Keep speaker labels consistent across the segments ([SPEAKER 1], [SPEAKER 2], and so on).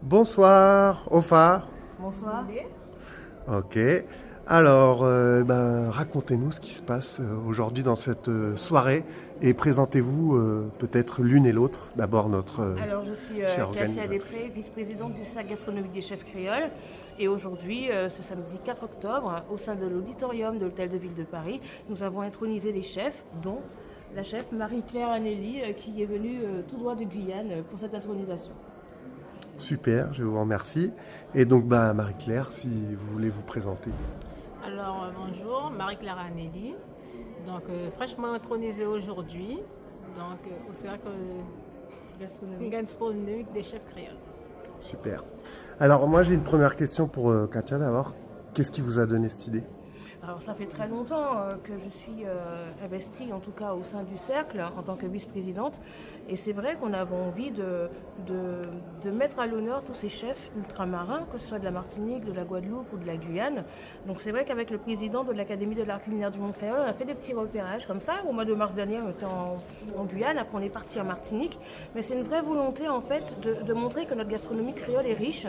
[SPEAKER 1] Bonsoir, Ofa.
[SPEAKER 2] Bonsoir.
[SPEAKER 1] Ok. Alors, racontez-nous ce qui se passe aujourd'hui dans cette soirée et présentez-vous peut-être l'une et l'autre. D'abord notre
[SPEAKER 2] Alors, je suis
[SPEAKER 1] chère
[SPEAKER 2] Katia
[SPEAKER 1] organisatrice.
[SPEAKER 2] Després, vice-présidente du Cercle gastronomique des chefs créoles. Et aujourd'hui, ce samedi 4 octobre, au sein de l'auditorium de l'Hôtel de Ville de Paris, nous avons intronisé des chefs, dont la chef Marie-Claire Anneli, qui est venue tout droit de Guyane pour cette intronisation.
[SPEAKER 1] Super, je vous remercie. Et donc, Marie-Claire, si vous voulez vous présenter.
[SPEAKER 3] Alors, bonjour, Marie-Claire Anneli, donc fraîchement intronisée aujourd'hui, au cercle gastronomique des chefs créoles.
[SPEAKER 1] Super. Alors, moi, j'ai une première question pour Katia d'abord. Qu'est-ce qui vous a donné cette idée?
[SPEAKER 2] Alors ça fait très longtemps que je suis investie, en tout cas au sein du cercle, en tant que vice-présidente. Et c'est vrai qu'on avait envie de mettre à l'honneur tous ces chefs ultramarins, que ce soit de la Martinique, de la Guadeloupe ou de la Guyane. Donc c'est vrai qu'avec le président de l'Académie de l'art culinaire du monde créole, on a fait des petits repérages comme ça. Au mois de mars dernier, on était en Guyane, après on est parti en Martinique. Mais c'est une vraie volonté en fait de montrer que notre gastronomie créole est riche.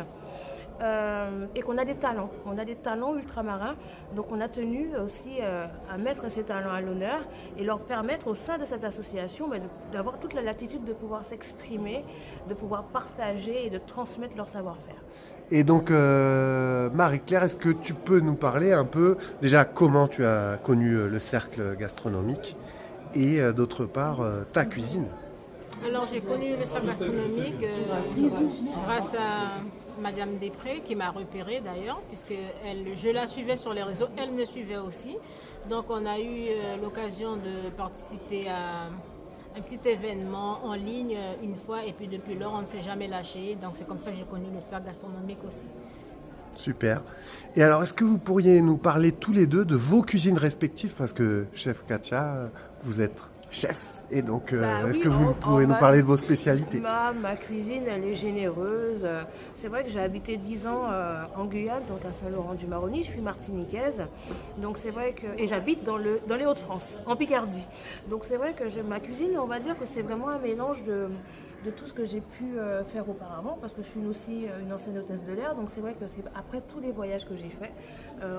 [SPEAKER 2] Et qu'on a des talents. On a des talents ultramarins. Donc on a tenu aussi à mettre ces talents à l'honneur et leur permettre au sein de cette association d'avoir toute la latitude de pouvoir s'exprimer, de pouvoir partager et de transmettre leur savoir-faire.
[SPEAKER 1] Et donc, Marie-Claire, est-ce que tu peux nous parler un peu, déjà, comment tu as connu le cercle gastronomique et d'autre part, ta cuisine?
[SPEAKER 3] Alors, j'ai connu le cercle gastronomique grâce à Madame Després, qui m'a repérée d'ailleurs, puisque je la suivais sur les réseaux, elle me suivait aussi. Donc, on a eu l'occasion de participer à un petit événement en ligne une fois, et puis depuis lors, on ne s'est jamais lâché. Donc, c'est comme ça que j'ai connu le cercle gastronomique aussi.
[SPEAKER 1] Super. Et alors, est-ce que vous pourriez nous parler tous les deux de vos cuisines respectives? Parce que, chef Katia, vous êtes chef. Et donc, est-ce
[SPEAKER 2] Oui,
[SPEAKER 1] que vous pouvez nous parler de vos spécialités?
[SPEAKER 2] ma cuisine, elle est généreuse. C'est vrai que j'ai habité 10 ans en Guyane, donc à Saint-Laurent-du-Maroni. Je suis martiniquaise. Donc c'est vrai que... Et j'habite dans les Hauts-de-France, en Picardie. Donc c'est vrai que ma cuisine, on va dire que c'est vraiment un mélange de tout ce que j'ai pu faire auparavant, parce que je suis aussi une ancienne hôtesse de l'air, donc c'est vrai que c'est après tous les voyages que j'ai faits,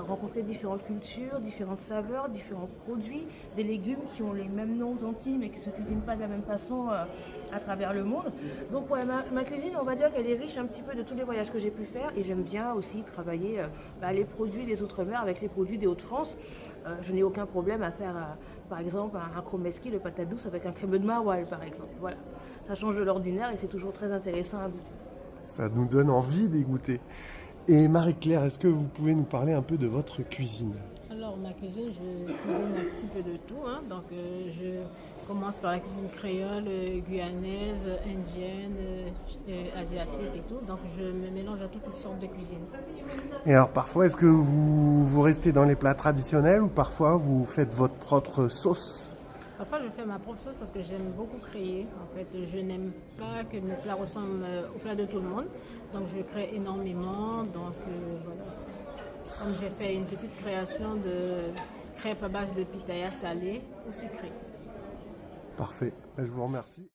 [SPEAKER 2] rencontrer différentes cultures, différentes saveurs, différents produits, des légumes qui ont les mêmes noms aux Antilles, mais qui ne se cuisinent pas de la même façon à travers le monde. Donc ouais, ma cuisine, on va dire qu'elle est riche un petit peu de tous les voyages que j'ai pu faire, et j'aime bien aussi travailler les produits des Outre-mer avec les produits des Hauts-de-France. Je n'ai aucun problème à faire, par exemple, un chromeski, le patate douce avec un crémeux de maroilles, par exemple. Voilà. Ça change de l'ordinaire et c'est toujours très intéressant à goûter.
[SPEAKER 1] Ça nous donne envie d'y goûter. Et Marie-Claire, est-ce que vous pouvez nous parler un peu de votre cuisine?
[SPEAKER 3] Alors, ma cuisine, je cuisine un petit peu de tout, hein. Donc, je commence par la cuisine créole, guyanaise, indienne, asiatique et tout. Donc, je me mélange à toutes les sortes de cuisine.
[SPEAKER 1] Et alors, parfois, est-ce que vous restez dans les plats traditionnels ou parfois vous faites votre propre sauce?
[SPEAKER 3] Parfois, je fais ma propre sauce parce que j'aime beaucoup créer. En fait, je n'aime pas que mes plats ressemblent aux plats de tout le monde. Donc, je crée énormément. Donc, voilà. Comme j'ai fait une petite création de crêpes à base de pitaya salée ou sucrée.
[SPEAKER 1] Parfait. Je vous remercie.